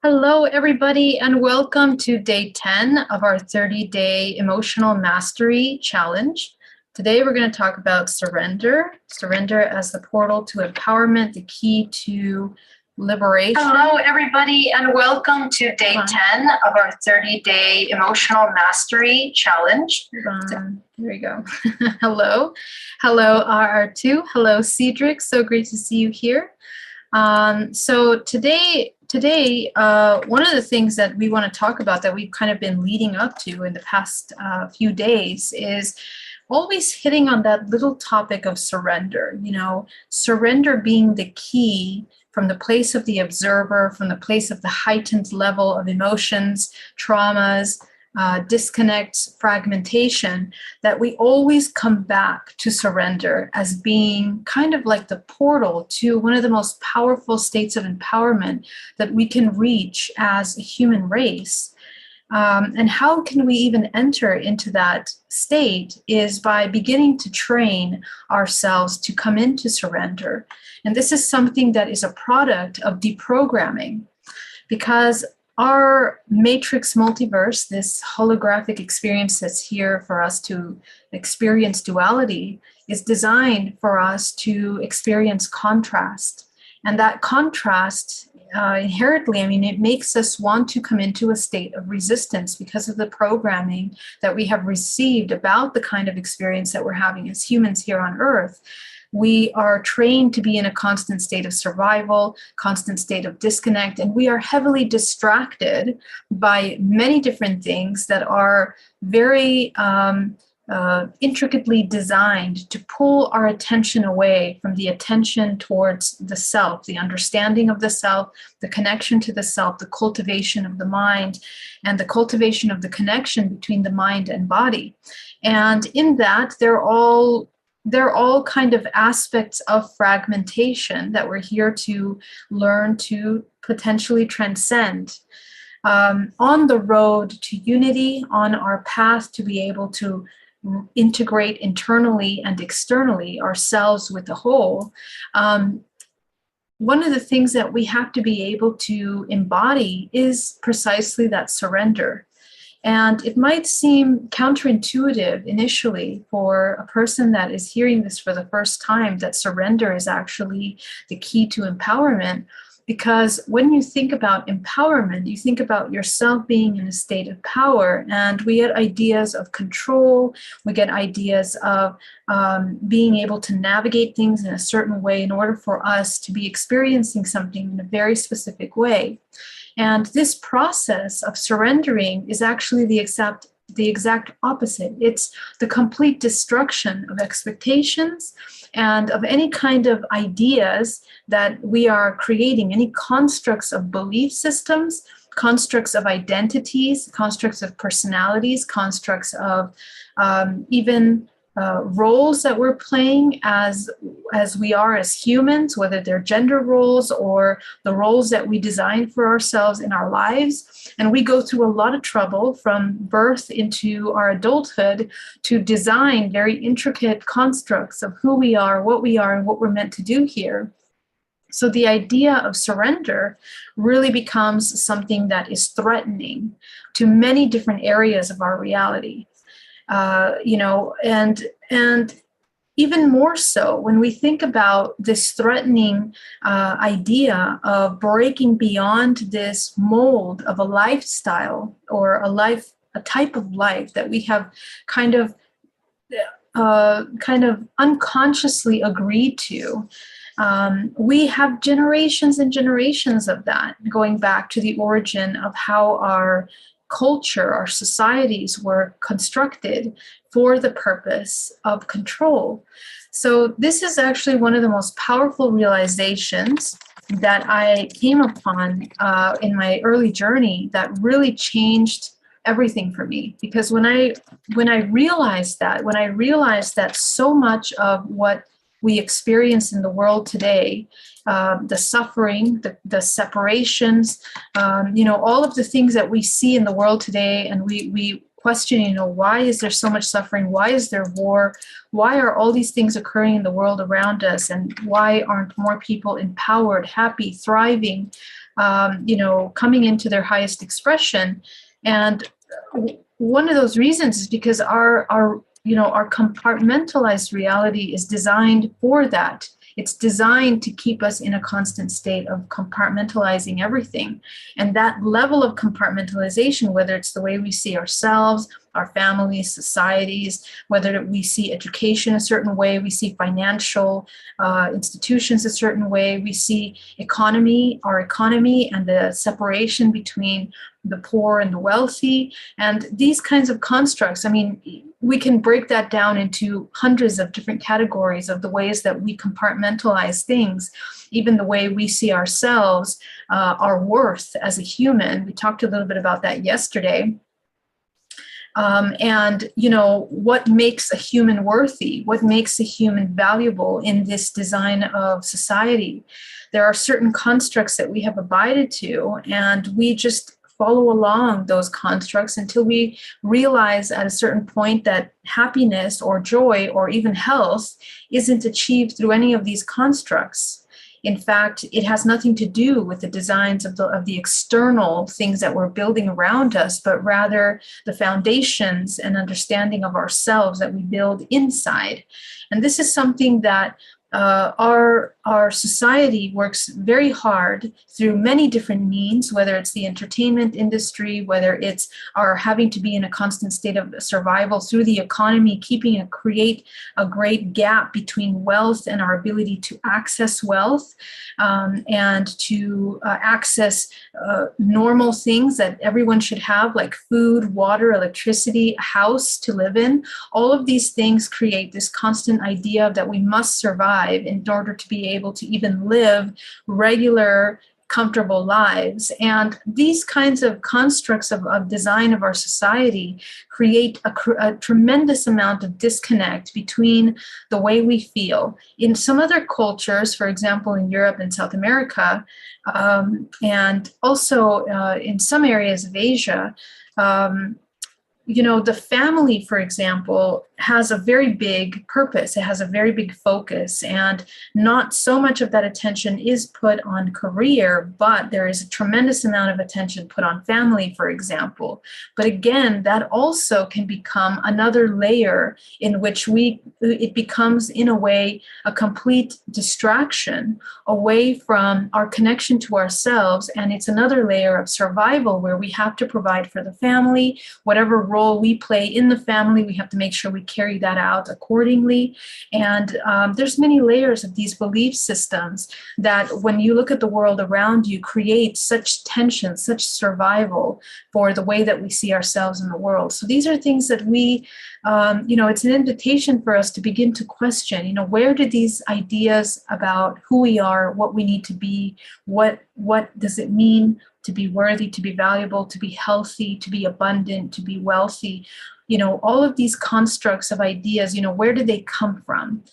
Hello, everybody, and welcome to day 10 of our 30-day emotional mastery challenge. Today, we're going to talk about surrender as the portal to empowerment, the key to liberation. Hello, everybody, and welcome to day 10 of our 30-day emotional mastery challenge. There we go. Hello, RR2. Hello, Cedric. So great to see you here. So today, one of the things that we want to talk about that we've kind of been leading up to in the past few days is always hitting on that little topic of surrender. Surrender being the key from the place of the observer, from the place of the heightened level of emotions, traumas, disconnects, fragmentation, that we always come back to surrender as being kind of like the portal to one of the most powerful states of empowerment that we can reach as a human race. And how can we even enter into that state is by beginning to train ourselves to come into surrender. And this is something that is a product of deprogramming, because our matrix multiverse, this holographic experience that's here for us to experience duality, is designed for us to experience contrast. And that contrast inherently, it makes us want to come into a state of resistance because of the programming that we have received about the kind of experience that we're having as humans here on Earth. We are trained to be in a constant state of survival, constant state of disconnect, and we are heavily distracted by many different things that are very intricately designed to pull our attention away from the attention towards the self, the understanding of the self, the connection to the self, the cultivation of the mind, and the cultivation of the connection between the mind and body. And in that, they're all kind of aspects of fragmentation that we're here to learn to potentially transcend. On the road to unity, on our path to be able to integrate internally and externally ourselves with the whole, one of the things that we have to be able to embody is precisely that surrender. And it might seem counterintuitive initially for a person that is hearing this for the first time, that surrender is actually the key to empowerment. Because when you think about empowerment, you think about yourself being in a state of power, and we get ideas of control, we get ideas of being able to navigate things in a certain way in order for us to be experiencing something in a very specific way. And this process of surrendering is actually the exact opposite. It's the complete destruction of expectations and of any kind of ideas that we are creating, any constructs of belief systems, constructs of identities, constructs of personalities, constructs of even roles that we're playing as we are as humans, whether they're gender roles or the roles that we design for ourselves in our lives. And we go through a lot of trouble from birth into our adulthood to design very intricate constructs of who we are, and what we're meant to do here. So the idea of surrender really becomes something that is threatening to many different areas of our reality. And even more so when we think about this threatening idea of breaking beyond this mold of a lifestyle or a type of life that we have kind of unconsciously agreed to. We have generations and generations of that, going back to the origin of how our culture, our societies were constructed for the purpose of control. So this is actually one of the most powerful realizations that I came upon in my early journey that really changed everything for me. Because when I realized that so much of what we experience in the world today, the suffering, the separations, all of the things that we see in the world today, and we question, why is there so much suffering? Why is there war? Why are all these things occurring in the world around us? And why aren't more people empowered, happy, thriving? coming into their highest expression. And one of those reasons is because our compartmentalized reality is designed for that. It's designed to keep us in a constant state of compartmentalizing everything. And that level of compartmentalization, whether it's the way we see ourselves, our families, societies, whether we see education a certain way, we see financial institutions a certain way, we see our economy and the separation between the poor and the wealthy, and these kinds of constructs. I mean, we can break that down into hundreds of different categories of the ways that we compartmentalize things, even the way we see ourselves, our worth as a human. We talked a little bit about that yesterday. And what makes a human worthy, what makes a human valuable in this design of society. There are certain constructs that we have abided to, and we just follow along those constructs until we realize at a certain point that happiness or joy or even health isn't achieved through any of these constructs. In fact, it has nothing to do with the designs of the external things that we're building around us, but rather the foundations and understanding of ourselves that we build inside. And this is something that our society works very hard through many different means, whether it's the entertainment industry, whether it's our having to be in a constant state of survival through the economy, create a great gap between wealth and our ability to access wealth, and to access normal things that everyone should have, like food, water, electricity, a house to live in. All of these things create this constant idea that we must survive in order to be able to even live regular, comfortable lives. And these kinds of constructs of design of our society create a tremendous amount of disconnect between the way we feel. In some other cultures, for example, in Europe and South America, and also in some areas of Asia, the family, for example, has a very big purpose. It has a very big focus, and not so much of that attention is put on career, but there is a tremendous amount of attention put on family, for example. But again, that also can become another layer in which it becomes, in a way, a complete distraction away from our connection to ourselves. And it's another layer of survival where we have to provide for the family, whatever role we play in the family, we have to make sure we carry that out accordingly. And there's many layers of these belief systems that, when you look at the world around you, create such tension, such survival for the way that we see ourselves in the world. So these are things that we, it's an invitation for us to begin to question, where did these ideas about who we are, what we need to be, what does it mean to be worthy, to be valuable, to be healthy, to be abundant, to be wealthy, all of these constructs of ideas, where did they come from?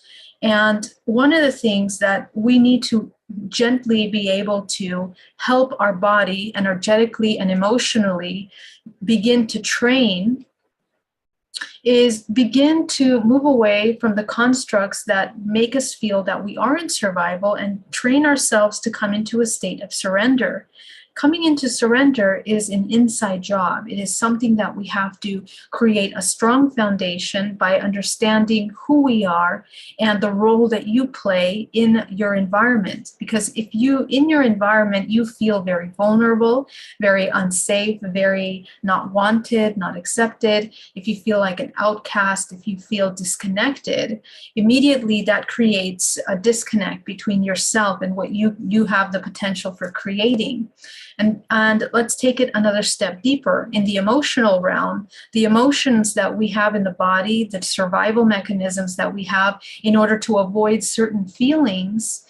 And one of the things that we need to gently be able to help our body energetically and emotionally begin to train is begin to move away from the constructs that make us feel that we are in survival and train ourselves to come into a state of surrender. Coming into surrender is an inside job. It is something that we have to create a strong foundation by understanding who we are and the role that you play in your environment. Because if in your environment, you feel very vulnerable, very unsafe, very not wanted, not accepted, if you feel like an outcast, if you feel disconnected, immediately that creates a disconnect between yourself and what you have the potential for creating. And let's take it another step deeper. In the emotional realm, the emotions that we have in the body, the survival mechanisms that we have in order to avoid certain feelings,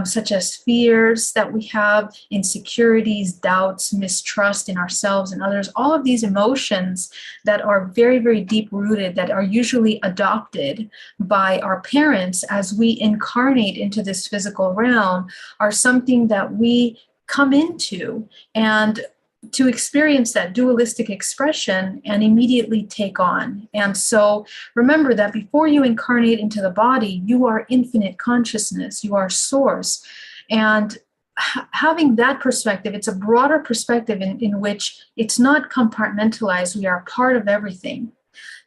such as fears that we have, insecurities, doubts, mistrust in ourselves and others, all of these emotions that are very, very deep rooted, that are usually adopted by our parents as we incarnate into this physical realm, are something that we come into and to experience that dualistic expression and immediately take on. And so remember that before you incarnate into the body, you are infinite consciousness, you are source. And having that perspective, it's a broader perspective in which it's not compartmentalized. We are part of everything.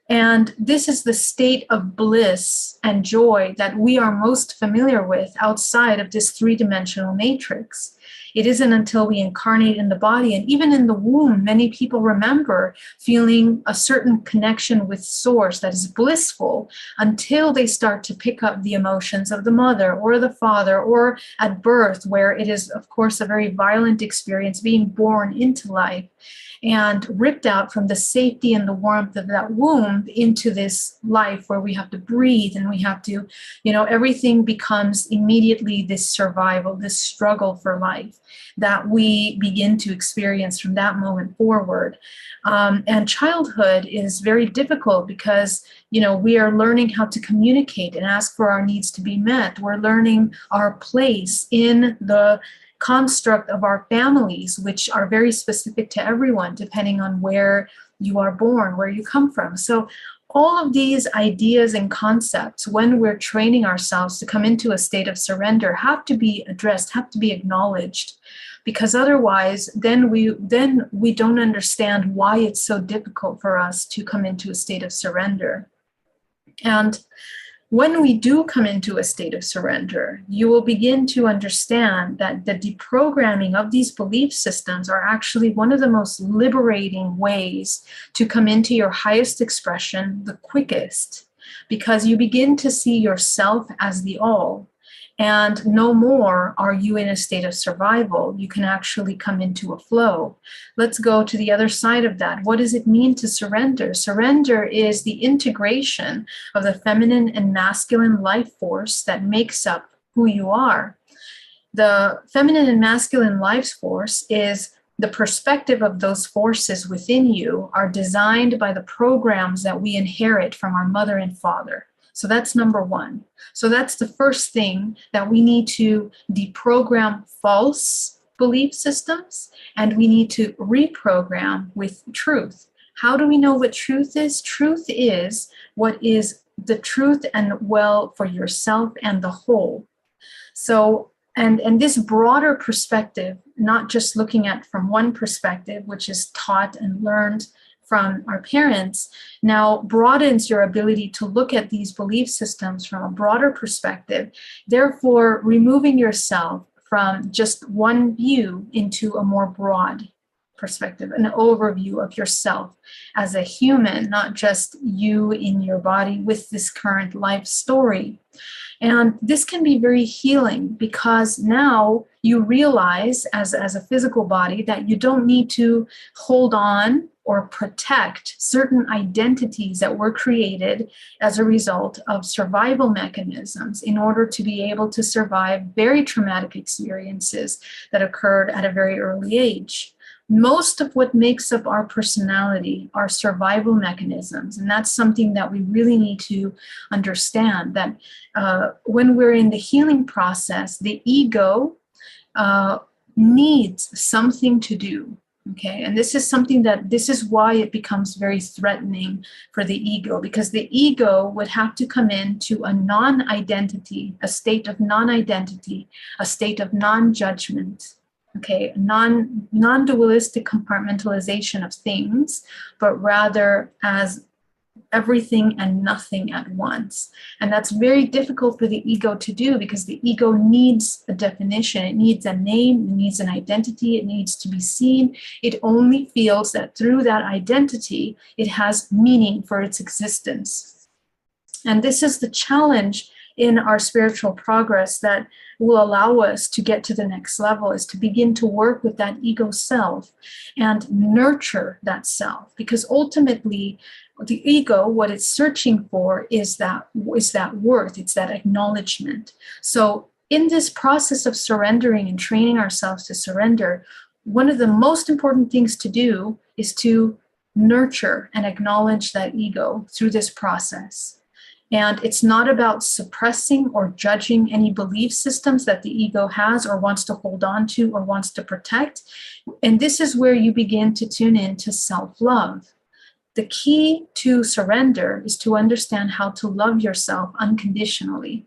And this is the state of bliss and joy that we are most familiar with outside of this three-dimensional matrix. It isn't until we incarnate in the body, and even in the womb, many people remember feeling a certain connection with source that is blissful until they start to pick up the emotions of the mother or the father, or at birth, where it is, of course, a very violent experience being born into life and ripped out from the safety and the warmth of that womb into this life where we have to breathe and we have to, everything becomes immediately this survival, this struggle for life that we begin to experience from that moment forward. And childhood is very difficult because, we are learning how to communicate and ask for our needs to be met. We're learning our place in the construct of our families, which are very specific to everyone, depending on where you are born, where you come from. So all of these ideas and concepts, when we're training ourselves to come into a state of surrender, have to be addressed, have to be acknowledged, because otherwise then we don't understand why it's so difficult for us to come into a state of surrender. And when we do come into a state of surrender, you will begin to understand that the deprogramming of these belief systems are actually one of the most liberating ways to come into your highest expression the quickest, because you begin to see yourself as the all. And no more are you in a state of survival. You can actually come into a flow. Let's go to the other side of that. What does it mean to surrender? Surrender is the integration of the feminine and masculine life force that makes up who you are. The feminine and masculine life force is the perspective of those forces within you are designed by the programs that we inherit from our mother and father. So that's number one. So that's the first thing, that we need to deprogram false belief systems, and we need to reprogram with truth. How do we know what truth is? Truth is what is the truth and well for yourself and the whole. So, and this broader perspective, not just looking at from one perspective, which is taught and learned from our parents, now broadens your ability to look at these belief systems from a broader perspective, therefore removing yourself from just one view into a more broad perspective, an overview of yourself as a human, not just you in your body with this current life story. And this can be very healing, because now you realize as a physical body that you don't need to hold on or protect certain identities that were created as a result of survival mechanisms in order to be able to survive very traumatic experiences that occurred at a very early age. Most of what makes up our personality are survival mechanisms. And that's something that we really need to understand, that when we're in the healing process, the ego needs something to do. Okay, and this is why it becomes very threatening for the ego, because the ego would have to come into a non-identity, a state of non-identity, a state of non-judgment. Okay, non-dualistic compartmentalization of things, but rather as everything and nothing at once. And that's very difficult for the ego to do, because the ego needs a definition. It needs a name, it needs an identity, it needs to be seen. It only feels that through that identity, it has meaning for its existence. And this is the challenge in our spiritual progress that will allow us to get to the next level, is to begin to work with that ego self and nurture that self. Because ultimately, the ego, what it's searching for is that worth, it's that acknowledgement. So in this process of surrendering and training ourselves to surrender, one of the most important things to do is to nurture and acknowledge that ego through this process. And it's not about suppressing or judging any belief systems that the ego has or wants to hold on to or wants to protect. And this is where you begin to tune into self-love. The key to surrender is to understand how to love yourself unconditionally,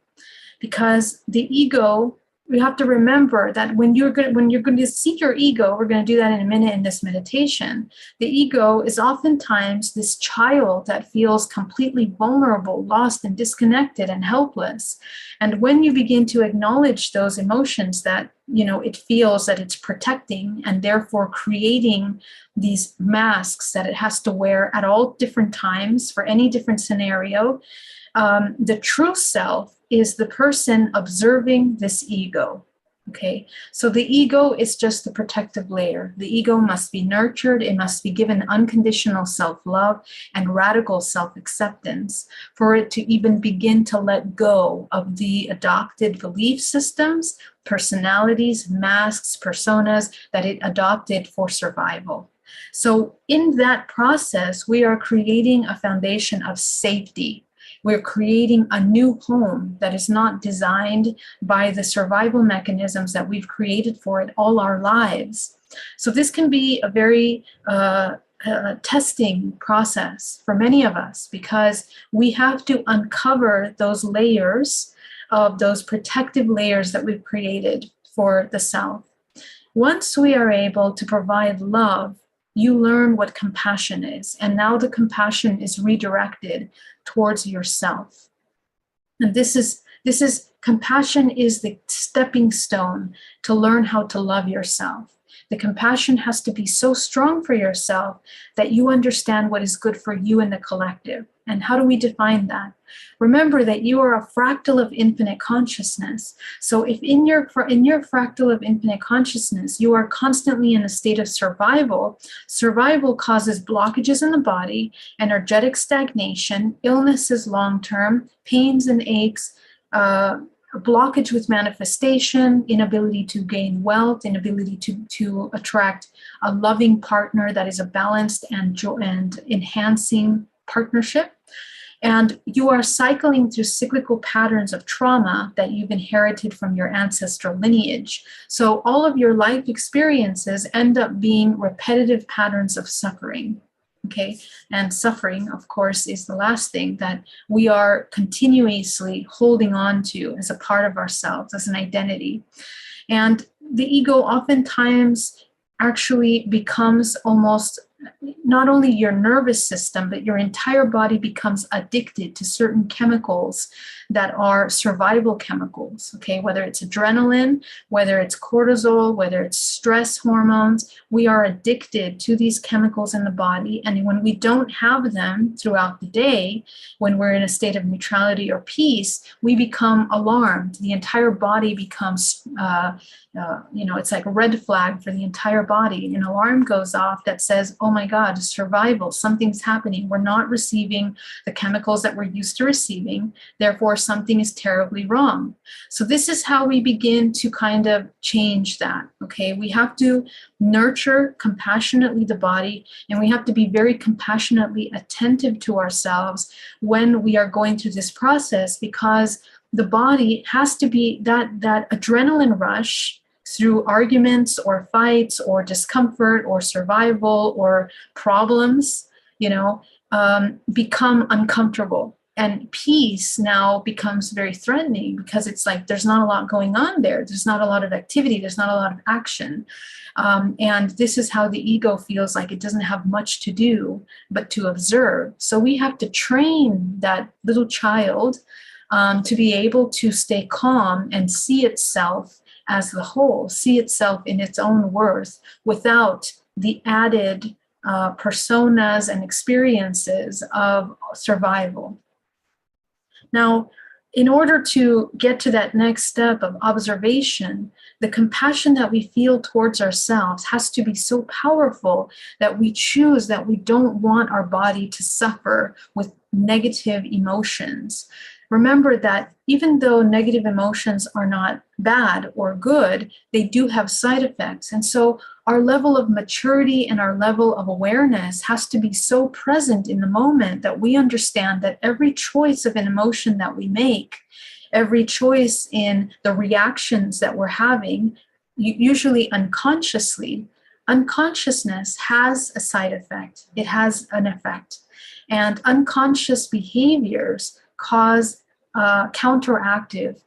because the ego we have to remember that when you're going to see your ego, we're going to do that in a minute in this meditation. The ego is oftentimes this child that feels completely vulnerable, lost, and disconnected and helpless. And when you begin to acknowledge those emotions that, it feels that it's protecting and therefore creating these masks that it has to wear at all different times for any different scenario, the true self is the person observing this ego. Okay, so the ego is just the protective layer. The ego must be nurtured. It must be given unconditional self-love and radical self-acceptance for it to even begin to let go of the adopted belief systems, personalities, masks, personas that it adopted for survival. So in that process, we are creating a foundation of safety. We're creating a new home that is not designed by the survival mechanisms that we've created for it all our lives. So this can be a very testing process for many of us, because we have to uncover those layers of those protective layers that we've created for the self. Once we are able to provide love, you learn what compassion is. And now the compassion is redirected towards yourself. And this is compassion is the stepping stone to learn how to love yourself. The compassion has to be so strong for yourself that you understand what is good for you and the collective. And how do we define that? Remember that you are a fractal of infinite consciousness. So if in your fractal of infinite consciousness, you are constantly in a state of survival, survival causes blockages in the body, energetic stagnation, illnesses long-term, pains and aches, a blockage with manifestation, inability to gain wealth, inability to attract a loving partner that is a balanced and enhancing partnership. And you are cycling through cyclical patterns of trauma that you've inherited from your ancestral lineage. So all of your life experiences end up being repetitive patterns of suffering. Okay, and suffering, of course, is the last thing that we are continuously holding on to as a part of ourselves, as an identity. And the ego oftentimes actually becomes almost not only your nervous system, but your entire body becomes addicted to certain chemicals that are survival chemicals, okay? Whether it's adrenaline, whether it's cortisol, whether it's stress hormones, we are addicted to these chemicals in the body. And when we don't have them throughout the day, when we're in a state of neutrality or peace, we become alarmed. The entire body becomes, it's like a red flag for the entire body. An alarm goes off that says, oh my God, survival, something's happening. We're not receiving the chemicals that we're used to receiving. Therefore, something is terribly wrong. So this is how we begin to kind of change that, okay? We have to nurture compassionately the body, and we have to be very compassionately attentive to ourselves when we are going through this process, because the body has to be that adrenaline rush through arguments or fights or discomfort or survival or problems, become uncomfortable. And peace now becomes very threatening, because it's like there's not a lot going on there. There's not a lot of activity. There's not a lot of action. And this is how the ego feels like it doesn't have much to do but to observe. So we have to train that little child to be able to stay calm and see itself as the whole, see itself in its own worth without the added personas and experiences of survival. Now, in order to get to that next step of observation, the compassion that we feel towards ourselves has to be so powerful that we choose that we don't want our body to suffer with negative emotions. Remember that even though negative emotions are not bad or good, they do have side effects. And so our level of maturity and our level of awareness has to be so present in the moment that we understand that every choice of an emotion that we make, every choice in the reactions that we're having, usually unconsciously, unconsciousness has a side effect. It has an effect. And unconscious behaviors cause counteractive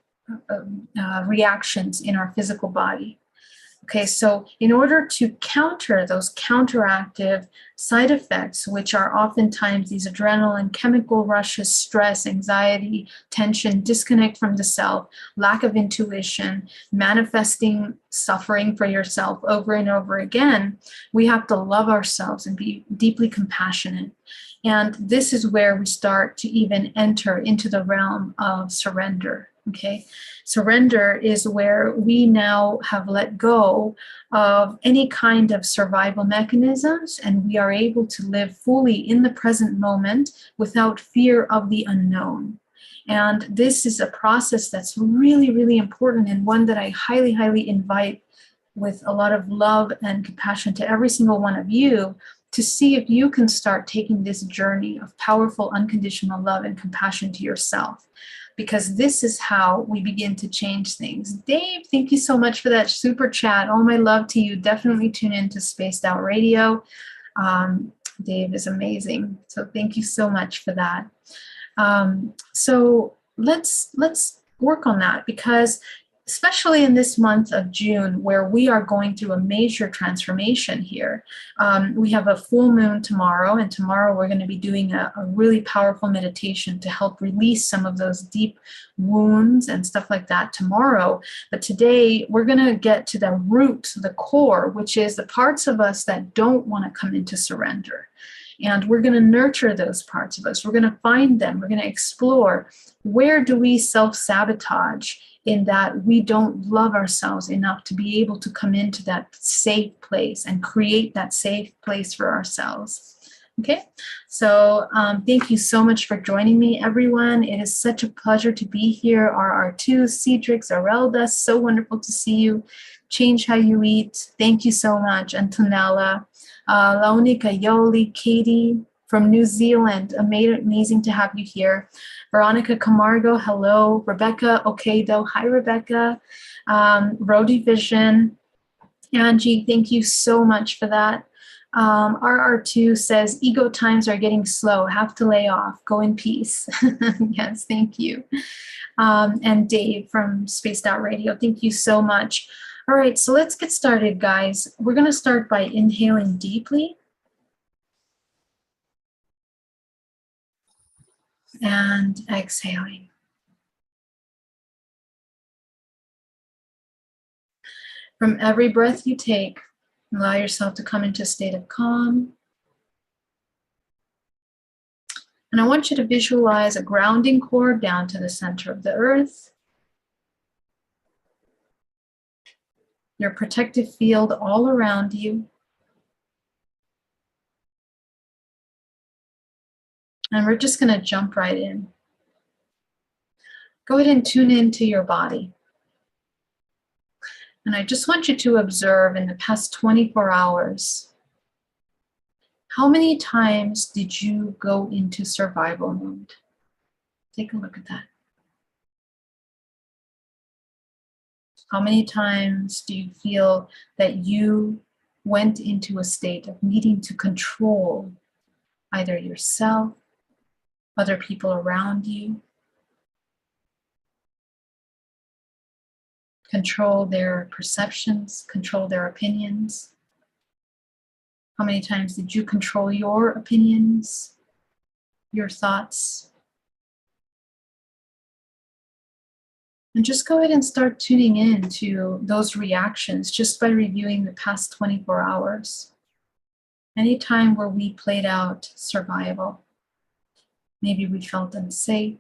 reactions in our physical body. Okay, so in order to counter those counteractive side effects, which are oftentimes these adrenaline, chemical rushes, stress, anxiety, tension, disconnect from the self, lack of intuition, manifesting suffering for yourself over and over again, we have to love ourselves and be deeply compassionate. And this is where we start to even enter into the realm of surrender. Okay, surrender is where we now have let go of any kind of survival mechanisms, and we are able to live fully in the present moment without fear of the unknown. And this is a process that's really, really important, and one that I highly, highly invite with a lot of love and compassion to every single one of you, to see if you can start taking this journey of powerful unconditional love and compassion to yourself, because this is how we begin to change things. Dave, thank you so much for that super chat. All my love to you. Definitely tune in to Spaced Out Radio. Dave is amazing. So thank you so much for that. So let's work on that, because especially in this month of June, where we are going through a major transformation here. We have a full moon tomorrow, and tomorrow we're going to be doing a really powerful meditation to help release some of those deep wounds and stuff like that tomorrow. But today we're going to get to the root, the core, which is the parts of us that don't want to come into surrender. And we're going to nurture those parts of us. We're going to find them. We're going to explore, where do we self-sabotage in that we don't love ourselves enough to be able to come into that safe place and create that safe place for ourselves. Okay, so thank you so much for joining me, everyone. It is such a pleasure to be here. RR2, Cedric, Zarelda, so wonderful to see you. Change How You Eat, thank you so much. Antonella, Launika, Yoli, Katie from New Zealand, amazing to have you here. Veronica Camargo, hello. Rebecca Okado, hi Rebecca. Rody Vision, Angie, thank you so much for that. RR2 says, ego times are getting slow, have to lay off, go in peace. Yes, thank you. And Dave from Spaced Out Radio, thank you so much. All right, so let's get started, guys. We're gonna start by inhaling deeply. And exhaling. From every breath you take, allow yourself to come into a state of calm. And I want you to visualize a grounding cord down to the center of the earth. Your protective field all around you. And we're just going to jump right in. Go ahead and tune into your body. And I just want you to observe in the past 24 hours, how many times did you go into survival mode? Take a look at that. How many times do you feel that you went into a state of needing to control either yourself, other people around you, control their perceptions, control their opinions? How many times did you control your opinions, your thoughts? And just go ahead and start tuning in to those reactions just by reviewing the past 24 hours. Any time where we played out survival. Maybe we felt unsafe.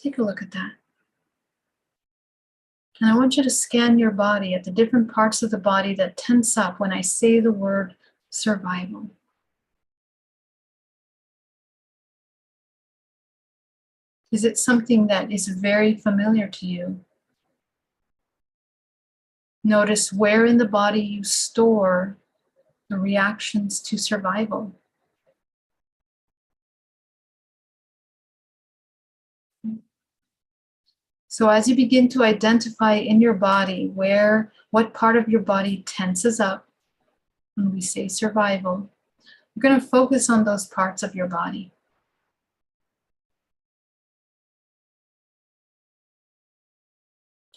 Take a look at that. And I want you to scan your body at the different parts of the body that tense up when I say the word survival. Is it something that is very familiar to you? Notice where in the body you store the reactions to survival. So as you begin to identify in your body what part of your body tenses up when we say survival, you're going to focus on those parts of your body.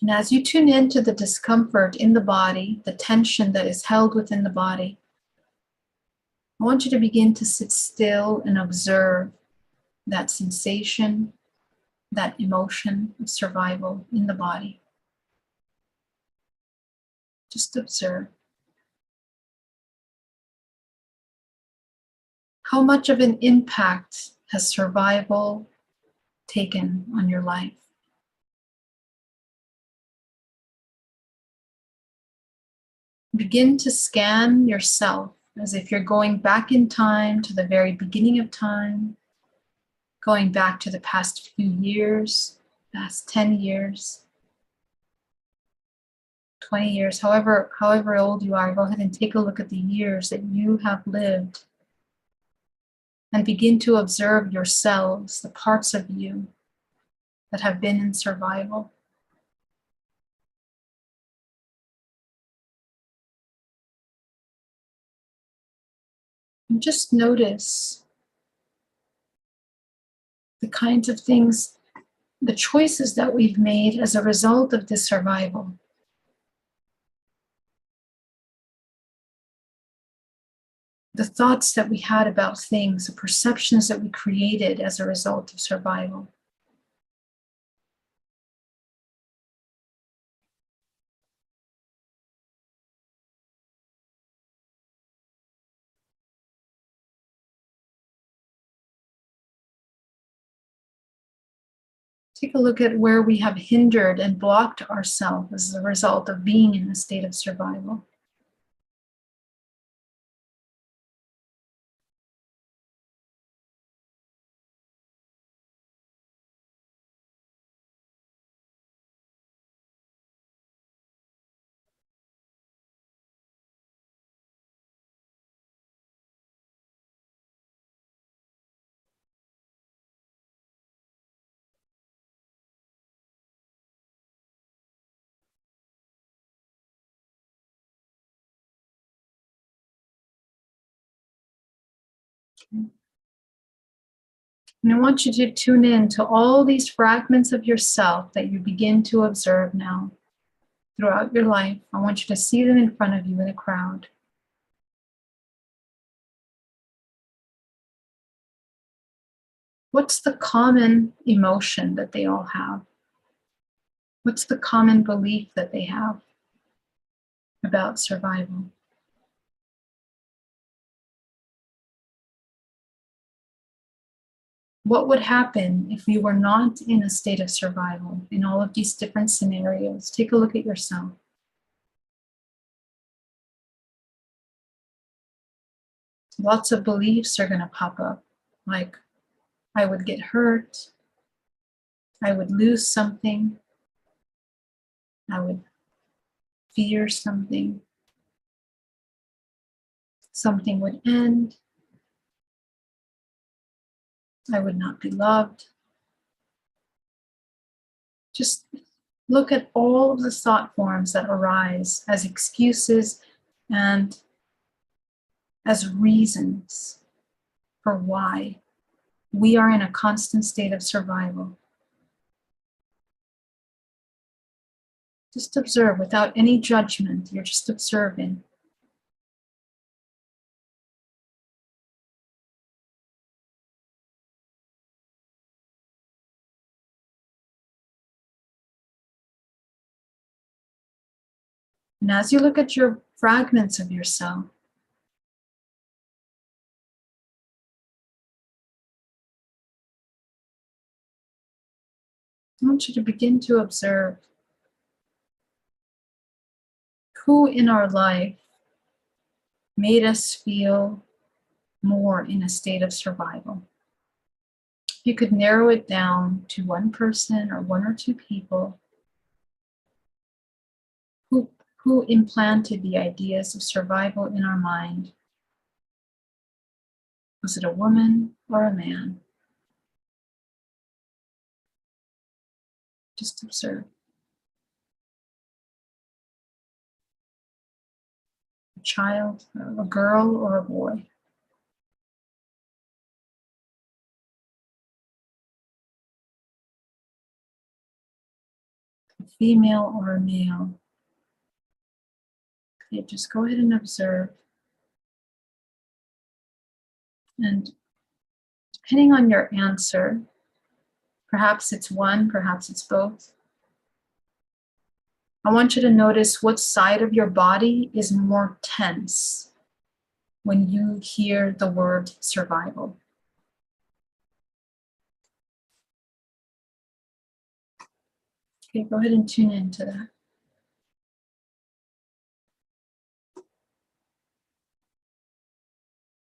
And as you tune into the discomfort in the body, the tension that is held within the body, I want you to begin to sit still and observe that sensation, that emotion of survival in the body. Just observe. How much of an impact has survival taken on your life? Begin to scan yourself as if you're going back in time to the very beginning of time, going back to the past few years, past 10 years, 20 years, however old you are. Go ahead and take a look at the years that you have lived and begin to observe yourselves, the parts of you that have been in survival. And just notice the kinds of things, the choices that we've made as a result of this survival. The thoughts that we had about things, the perceptions that we created as a result of survival. Take a look at where we have hindered and blocked ourselves as a result of being in a state of survival. And I want you to tune in to all these fragments of yourself that you begin to observe now throughout your life. I want you to see them in front of you in a crowd. What's the common emotion that they all have? What's the common belief that they have about survival? What would happen if we were not in a state of survival in all of these different scenarios? Take a look at yourself. Lots of beliefs are going to pop up, like I would get hurt, I would lose something, I would fear something, something would end, I would not be loved. Just look at all of the thought forms that arise as excuses and as reasons for why we are in a constant state of survival. Just observe without any judgment. You're just observing. And as you look at your fragments of yourself, I want you to begin to observe who in our life made us feel more in a state of survival. You could narrow it down to one person or one or two people who implanted the ideas of survival in our mind. Was it a woman or a man? Just observe. A child, a girl, or a boy. a female or a male. Okay, just go ahead and observe. And depending on your answer, perhaps it's one, perhaps it's both. I want you to notice what side of your body is more tense when you hear the word survival. Okay, go ahead and tune into that.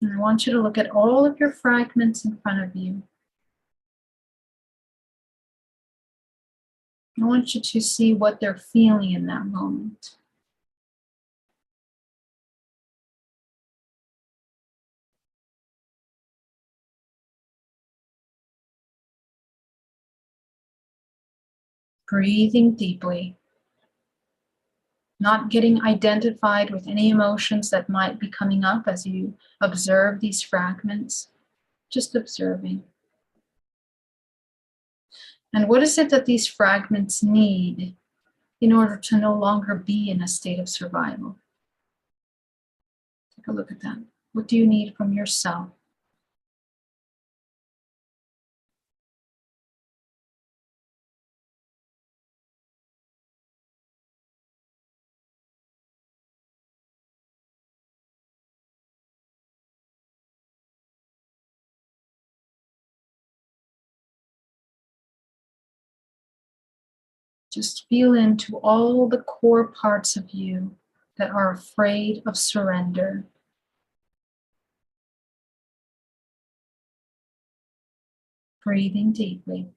And I want you to look at all of your fragments in front of you. I want you to see what they're feeling in that moment. Breathing deeply, not getting identified with any emotions that might be coming up as you observe these fragments, just observing. And what is it that these fragments need in order to no longer be in a state of survival? Take a look at that. What do you need from yourself? Just feel into all the core parts of you that are afraid of surrender. Breathing deeply.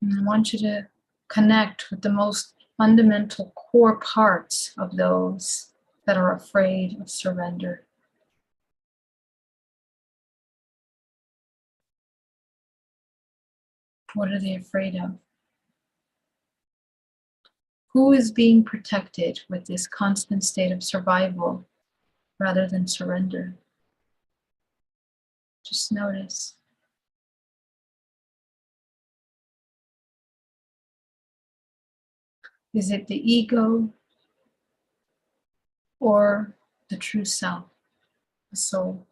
And I want you to connect with the most fundamental core parts of those that are afraid of surrender. What are they afraid of? Who is being protected with this constant state of survival rather than surrender? Just notice. Is it the ego or the true self, the soul?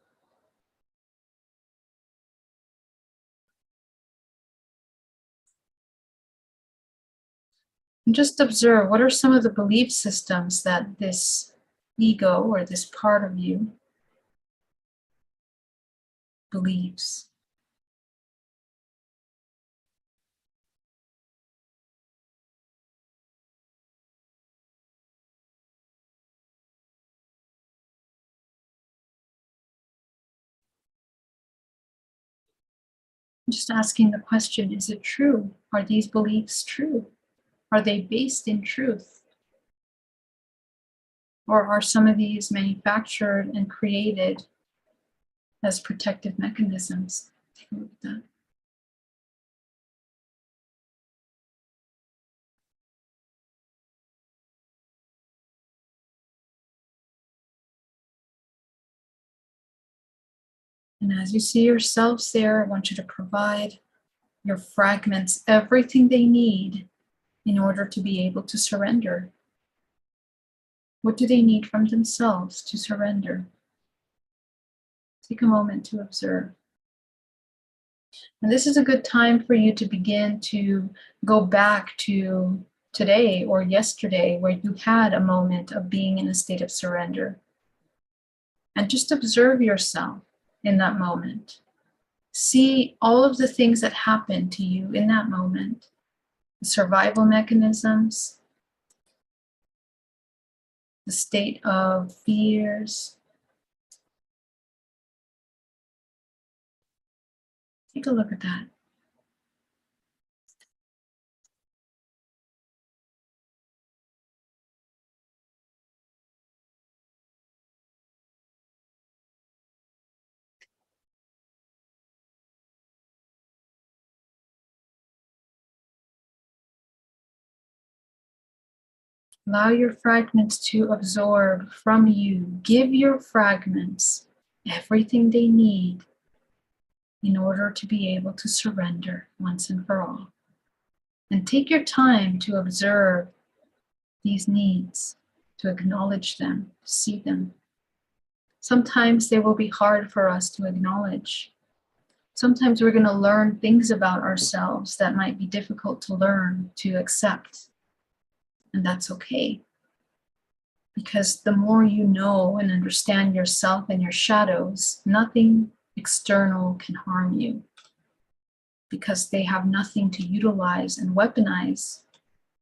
And just observe, what are some of the belief systems that this ego or this part of you believes? Just asking the question, is it true? Are these beliefs true? Are they based in truth? Or are some of these manufactured and created as protective mechanisms? Take a look at that. And as you see yourselves there, I want you to provide your fragments everything they need in order to be able to surrender. What do they need from themselves to surrender? Take a moment to observe. And this is a good time for you to begin to go back to today or yesterday where you had a moment of being in a state of surrender. And just observe yourself in that moment. See all of the things that happened to you in that moment, the survival mechanisms, the state of fears. Take a look at that. Allow your fragments to absorb from you. Give your fragments everything they need in order to be able to surrender once and for all. And take your time to observe these needs, to acknowledge them, to see them. Sometimes they will be hard for us to acknowledge. Sometimes we're going to learn things about ourselves that might be difficult to learn, to accept. And that's okay. Because the more you know and understand yourself and your shadows, nothing external can harm you. Because they have nothing to utilize and weaponize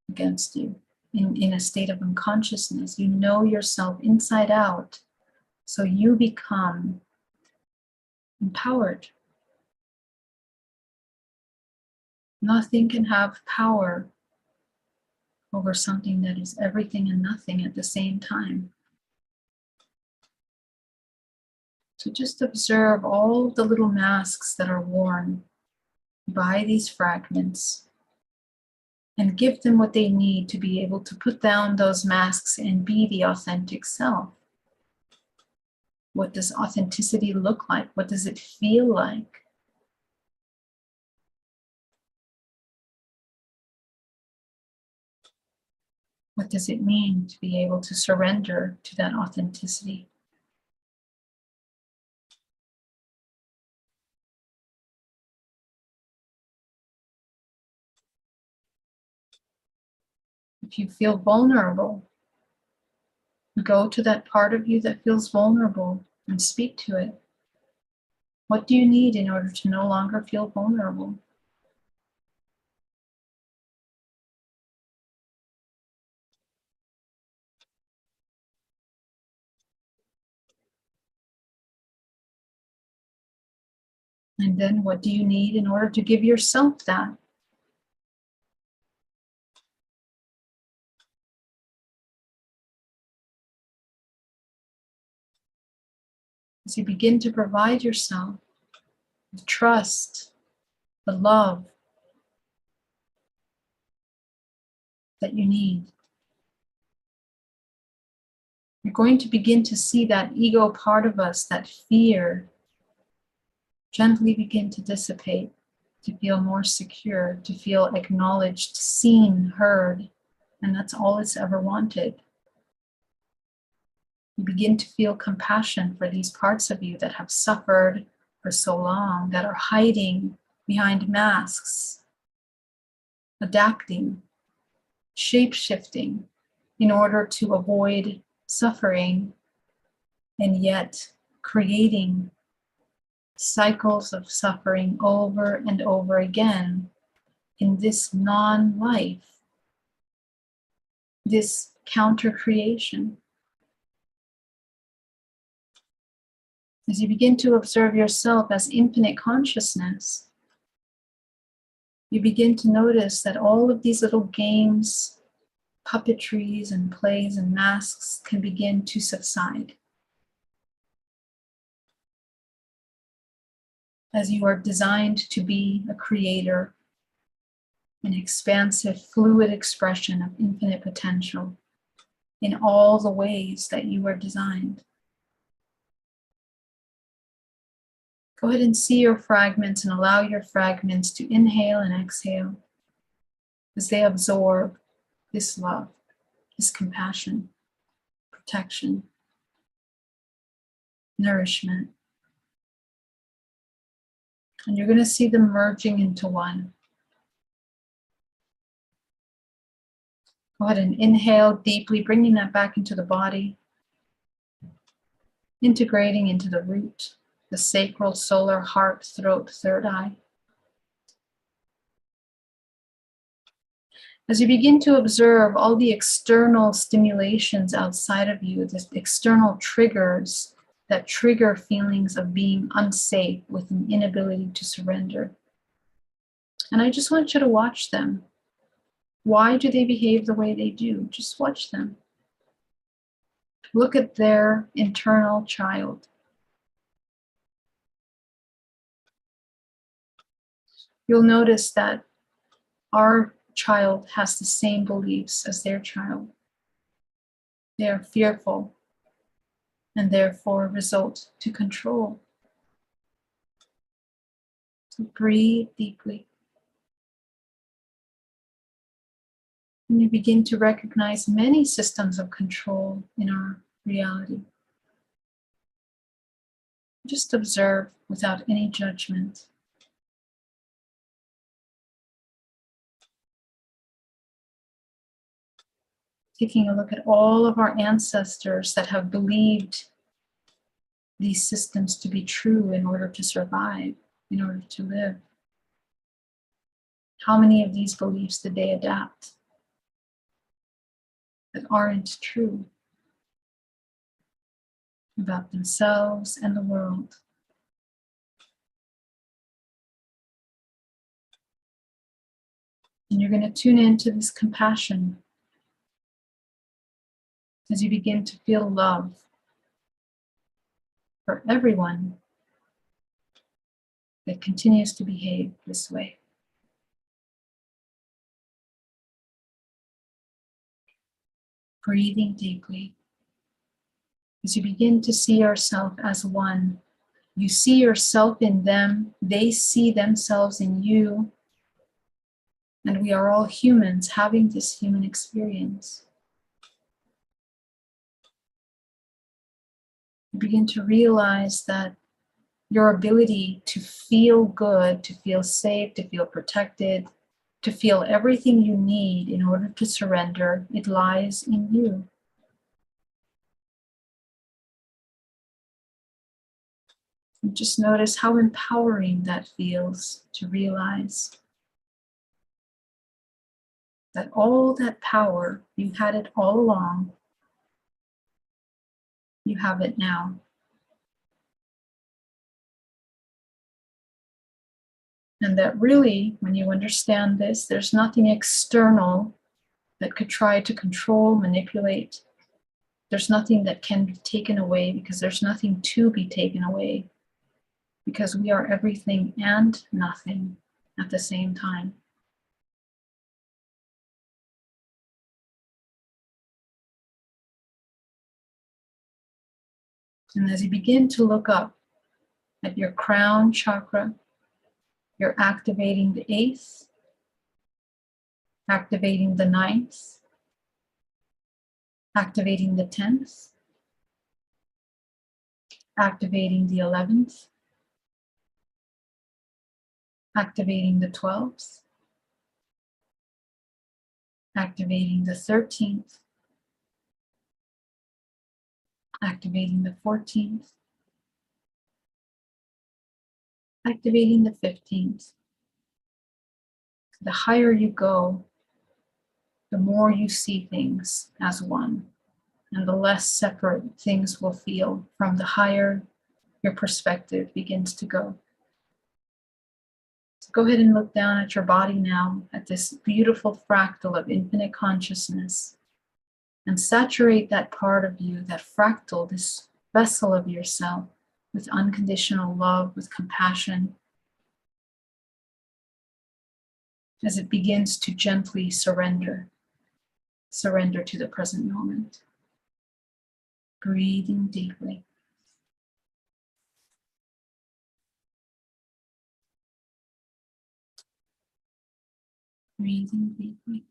against you in a state of unconsciousness. You know yourself inside out, so you become empowered. Nothing can have power over something that is everything and nothing at the same time. So just observe all the little masks that are worn by these fragments and give them what they need to be able to put down those masks and be the authentic self. What does authenticity look like? What does it feel like? What does it mean to be able to surrender to that authenticity? If you feel vulnerable, go to that part of you that feels vulnerable and speak to it. What do you need in order to no longer feel vulnerable? And then what do you need in order to give yourself that? As you begin to provide yourself the trust, the love that you need, you're going to begin to see that ego part of us, that fear, gently begin to dissipate, to feel more secure, to feel acknowledged, seen, heard, and that's all it's ever wanted. You begin to feel compassion for these parts of you that have suffered for so long, that are hiding behind masks, adapting, shape-shifting in order to avoid suffering, and yet creating cycles of suffering over and over again in this non-life, this counter-creation. As you begin to observe yourself as infinite consciousness, you begin to notice that all of these little games, puppetries and plays and masks can begin to subside. As you are designed to be a creator, an expansive, fluid expression of infinite potential in all the ways that you were designed. Go ahead and see your fragments and allow your fragments to inhale and exhale as they absorb this love, this compassion, protection, nourishment. And you're going to see them merging into one. Go ahead and inhale deeply, bringing that back into the body, integrating into the root, the sacral, solar, heart, throat, third eye. As you begin to observe all the external stimulations outside of you, the external triggers that trigger feelings of being unsafe with an inability to surrender. And I just want you to watch them. Why do they behave the way they do? Just watch them. Look at their internal child. You'll notice that our child has the same beliefs as their child. They are fearful and therefore result to control. So breathe deeply. And you begin to recognize many systems of control in our reality. Just observe without any judgment. Taking a look at all of our ancestors that have believed these systems to be true in order to survive, in order to live. How many of these beliefs did they adapt that aren't true about themselves and the world? And you're going to tune into this compassion as you begin to feel love for everyone that continues to behave this way. Breathing deeply as you begin to see yourself as one. You see yourself in them, they see themselves in you, and we are all humans having this human experience. You begin to realize that your ability to feel good, to feel safe, to feel protected, to feel everything you need in order to surrender, it lies in you. And just notice how empowering that feels to realize that all that power, you had it all along, you have it now. And that really, when you understand this, there's nothing external that could try to control, manipulate. There's nothing that can be taken away because there's nothing to be taken away, because we are everything and nothing at the same time. And as you begin to look up at your crown chakra, you're activating the 8th, activating the 9th, activating the 10th, activating the 11th, activating the 12th, activating the 13th, activating the 14th, activating the 15th. The higher you go, the more you see things as one, and the less separate things will feel from the higher your perspective begins to go. So go ahead and look down at your body now, at this beautiful fractal of infinite consciousness, and saturate that part of you, that fractal, this vessel of yourself, with unconditional love, with compassion, as it begins to gently surrender to the present moment. Breathing deeply. Breathing deeply.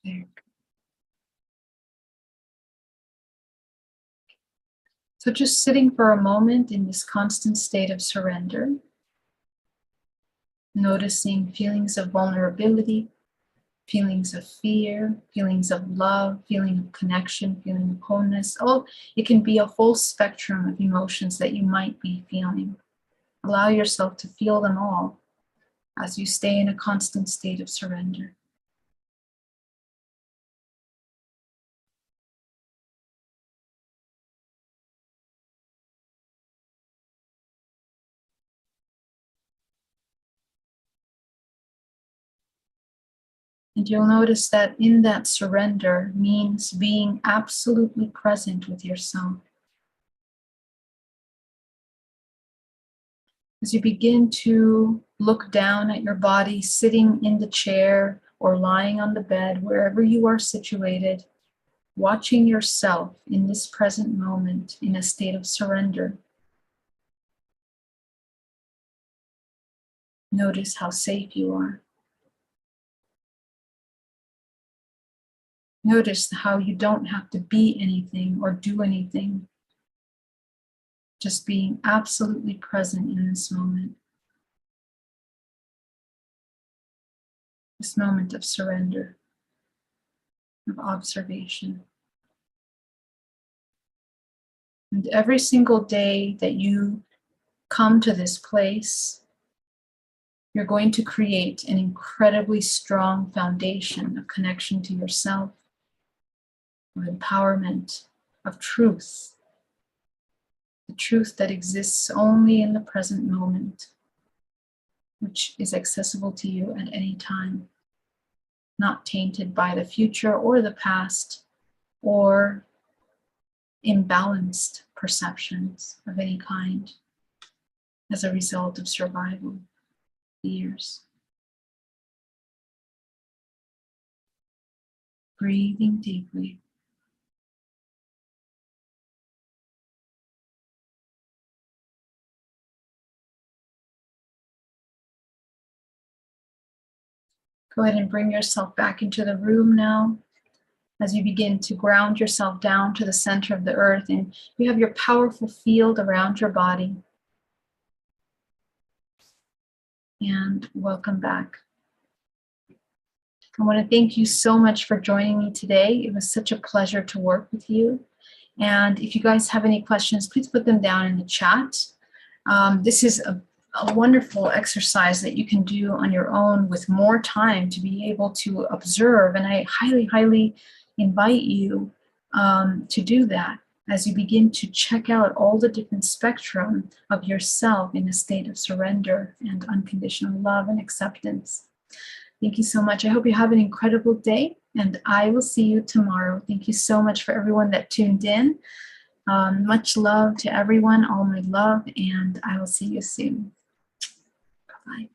There. So just sitting for a moment in this constant state of surrender, noticing feelings of vulnerability, feelings of fear, feelings of love, feeling of connection, feeling of wholeness. Oh, it can be a whole spectrum of emotions that you might be feeling. Allow yourself to feel them all as you stay in a constant state of surrender. And you'll notice that in that surrender means being absolutely present with yourself. As you begin to look down at your body, sitting in the chair or lying on the bed, wherever you are situated, watching yourself in this present moment in a state of surrender. Notice how safe you are. Notice how you don't have to be anything or do anything. Just being absolutely present in this moment. This moment of surrender, of observation. And every single day that you come to this place, you're going to create an incredibly strong foundation of connection to yourself, of empowerment, of truth. The truth that exists only in the present moment, which is accessible to you at any time, not tainted by the future or the past or imbalanced perceptions of any kind as a result of survival years. Breathing deeply. Go ahead and bring yourself back into the room now as you begin to ground yourself down to the center of the earth, and you have your powerful field around your body. And welcome back. I want to thank you so much for joining me today. It was such a pleasure to work with you. And if you guys have any questions, please put them down in the chat. This is a wonderful exercise that you can do on your own with more time to be able to observe. And I highly, highly invite you to do that as you begin to check out all the different spectrum of yourself in a state of surrender and unconditional love and acceptance. Thank you so much. I hope you have an incredible day, and I will see you tomorrow. Thank you so much for everyone that tuned in. Much love to everyone, all my love, and I will see you soon. Bye-bye.